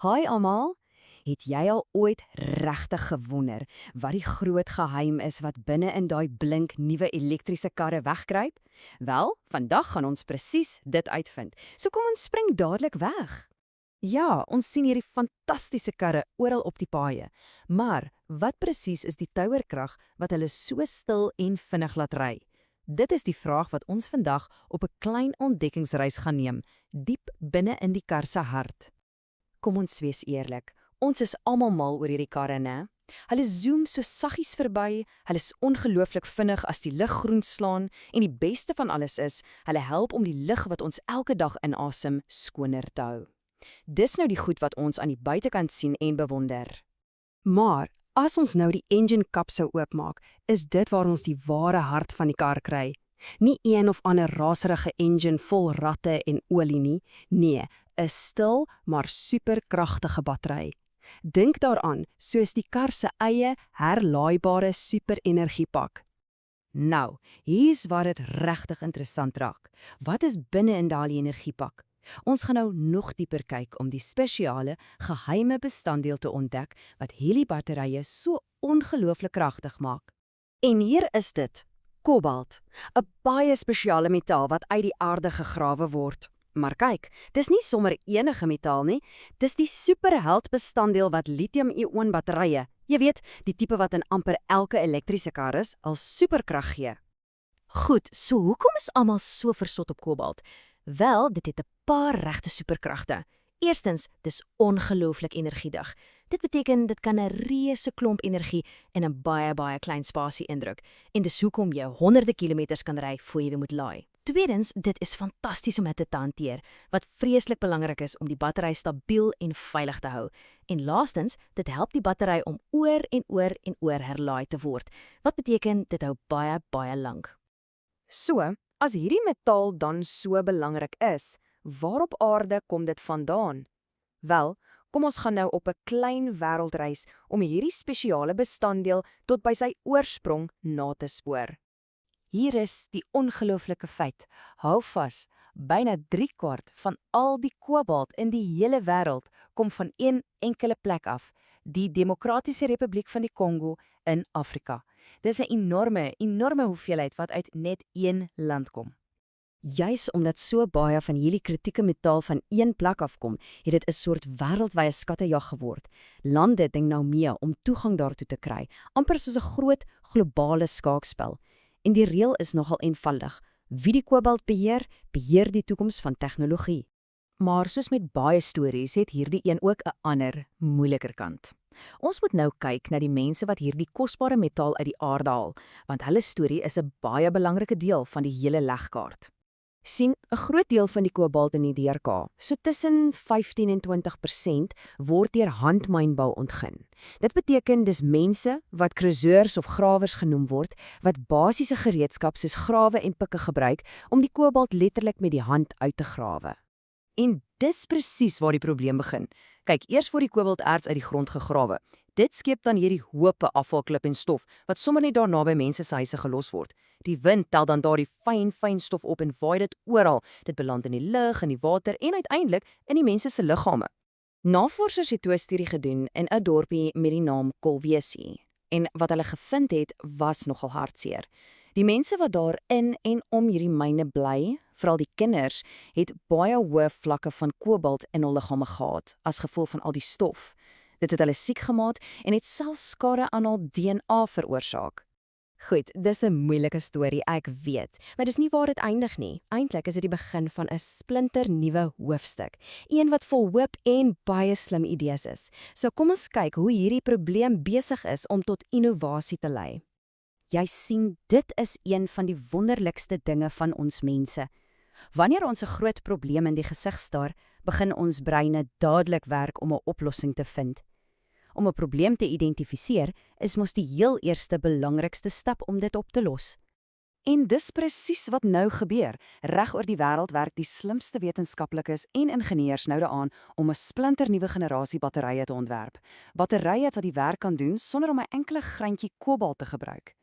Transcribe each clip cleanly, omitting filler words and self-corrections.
Haai almal, het jy al ooit regtig gewonder wat die groot geheim is wat binne in daai blink nuwe elektriese karre wegkruip? Wel, vandag gaan ons presies dit uitvind. So kom ons spring dadelik weg. Ja, ons sien hierdie fantastiese karre oral op die paaie. Maar wat presies is die touerkrag wat hulle so stil en vinnig laat ry? Dit is die vraag wat ons vandag op 'n klein ontdekkingsreis gaan neem, diep binne in die kar se hart. Kom ons wees eerlik, ons is almal mal oor hierdie karre, né? Hulle zoom so saggies verby, hulle is ongelooflik vinnig as die lig groen slaan en die beste van alles is, hulle help om die lug wat ons elke dag inasem skoner te hou. Dis nou die goed wat ons aan die buitekant sien en bewonder. Maar as ons nou die engine kap sou oopmaak, is dit waar ons die ware hart van die kar kry. Nie een of ander raserige engine vol ratte en olie nie, nee, 'n stil maar superkragtige battery. Dink daaraan, soos die kar se eie herlaaibare superenergiepak. Nou, hier's waar dit regtig interessant raak. Wat is binne in daardie energiepak? Ons gaan nou nog dieper kyk om die spesiale, geheime bestanddeel te ontdek wat hierdie batterye so ongelooflik kragtig maak. En hier is dit, kobalt, 'n baie spesiale metaal wat uit die aarde gegrawe word. Maar kyk, dis nie sommer enige metaal nie, dis die superheld bestanddeel wat lithium-ion batterye, jy weet, die tipe wat in amper elke elektriese kar is, al superkrag gee. Goed, so hoekom is almal so versot op kobalt? Wel, dit het 'n paar regte superkragte. Eerstens, dis ongelooflik energiedig. Dit beteken dit kan 'n reuse klomp energie in 'n baie klein spasie indruk en dis hoekom jy honderde kilometers kan ry voor jy weer moet laai. Tweedens, dit is fantasties om dit te hanteer, wat vreeslik belangrik is om die battery stabiel en veilig te hou. En laastens, dit help die battery om oor en oor herlaai te word, wat beteken dit hou baie lank. So, as hierdie metaal dan so belangrik is, waar op aarde kom dit vandaan? Wel, kom ons gaan nou op 'n klein wêreldreis om hierdie spesiale bestanddeel tot by sy oorsprong na te spoor. Hier is die ongelooflike feit. Hou vas, byna 3/4 van al die kobalt in die hele wêreld kom van een enkele plek af, die Demokratiese Republiek van die Kongo in Afrika. Dis 'n enorme hoeveelheid wat uit net een land kom. Juis omdat so baie van hierdie kritieke metaal van een plek afkom, het dit 'n soort wêreldwye skattejag geword. Lande ding nou mee om toegang daartoe te kry, amper soos 'n groot globale skaakspel. En die reël is nogal eenvoudig. Wie die kobalt beheer die toekoms van tegnologie. Maar soos met baie stories het hierdie een ook 'n ander, moeiliker kant. Ons moet nou kyk na die mense wat hierdie kosbare metaal uit die aarde haal, want hulle storie is 'n baie belangrike deel van die hele legkaart. Sien, 'n groot deel van die kobalt in die DRK, so tussen 15 en 20%, word deur handmynbou ontgin. Dit beteken dis mense wat kruseurs of grawers genoem word, wat basiese gereedskap soos grawe en pikke gebruik om die kobalt letterlik met die hand uit te grawe. En dis presies waar die probleem begin. Kyk, eers word die kobalterts uit die grond gegrawe. Dit skep dan hierdie hope afvalklip en stof wat sommer net daar naby mense se huise gelos word. Die wind tel dan daardie fyn stof op en waai dit oral. Dit beland in die lug, in die water en uiteindelik in die mense se liggame. Navorsers het 'n studie gedoen in 'n dorpie met die naam Kolwezi. En wat hulle gevind het, was nogal hartseer. Die mense wat daar in en om hierdie myne bly, veral die kinders, het baie hoë vlakke van kobalt in hul liggame gehad as gevolg van al die stof. Dit het hulle siek gemaak en het selfs skade aan hul DNA veroorsaak. Goed, dis 'n moeilike storie, ek weet, maar dis nie waar dit eindig nie. Eintlik is dit die begin van 'n splinternuwe hoofstuk, een wat vol hoop en baie slim idees is. So kom ons kyk hoe hierdie probleem besig is om tot innovasie te lei. Jy sien, dit is een van die wonderlikste dinge van ons mense. Wanneer ons 'n groot probleem in die gesig staar, begin ons breine dadelik werk om 'n oplossing te vind. Om 'n probleem te identifiseer, is mos die heel eerste belangrikste stap om dit op te los. En dis presies wat nou gebeur. Reg oor die wêreld werk die slimste wetenskaplikes en ingenieurs nou daaraan om 'n splinternuwe generasie batterye te ontwerp. Batterye wat die werk kan doen sonder om 'n enkele greintjie kobalt te gebruik.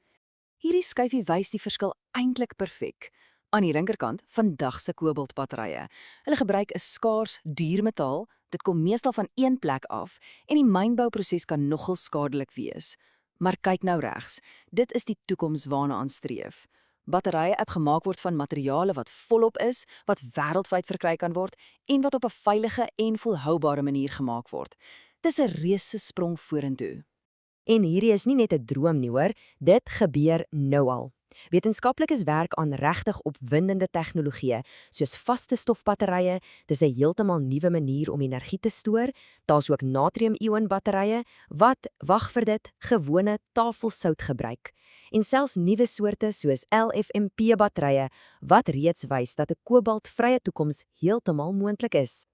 Hierdie skyfie wys die verskil eintlik perfek. Aan die linkerkant, vandag se kobaltbatterye. Hulle gebruik 'n skaars, duur metaal Dit kom meestal van een plek af en die mynbouproses kan nogal skadelik wees. Maar kyk nou regs, dit is die toekoms waarna ons streef. Batterye wat gemaak word van materiale wat volop is, wat wêreldwyd verkry kan word en wat op 'n veilige en volhoubare manier gemaak word. Dis 'n reuse sprong vorentoe. En hierdie is nie net 'n droom nie hoor, dit gebeur nou al. Wetenskaplikes werk aan regtig opwindende tegnologieë, soos vaste stofbatterye. Dis 'n heeltemal nuwe manier om energie te stoor. Daar's ook natrium-ion-batterye wat, wag vir dit, gewone tafelsout gebruik. En selfs nuwe soorte soos LFMP-batterye wat reeds wys dat 'n kobaltvrye toekoms heeltemal moontlik is.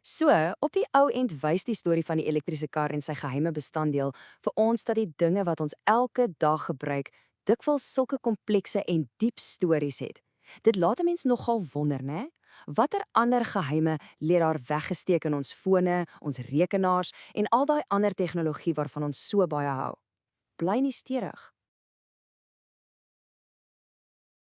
So, op die ou end wys die storie van die elektriese kar en sy geheime bestanddeel vir ons dat die dinge wat ons elke dag gebruik, dikwels sulke komplekse en diep stories het. Dit laat 'n mens nogal wonder, né? Watter ander geheime lê daar weggesteek in ons fone, ons rekenaars en al daai ander tegnologie waarvan ons so baie hou? Bly nuuskierig.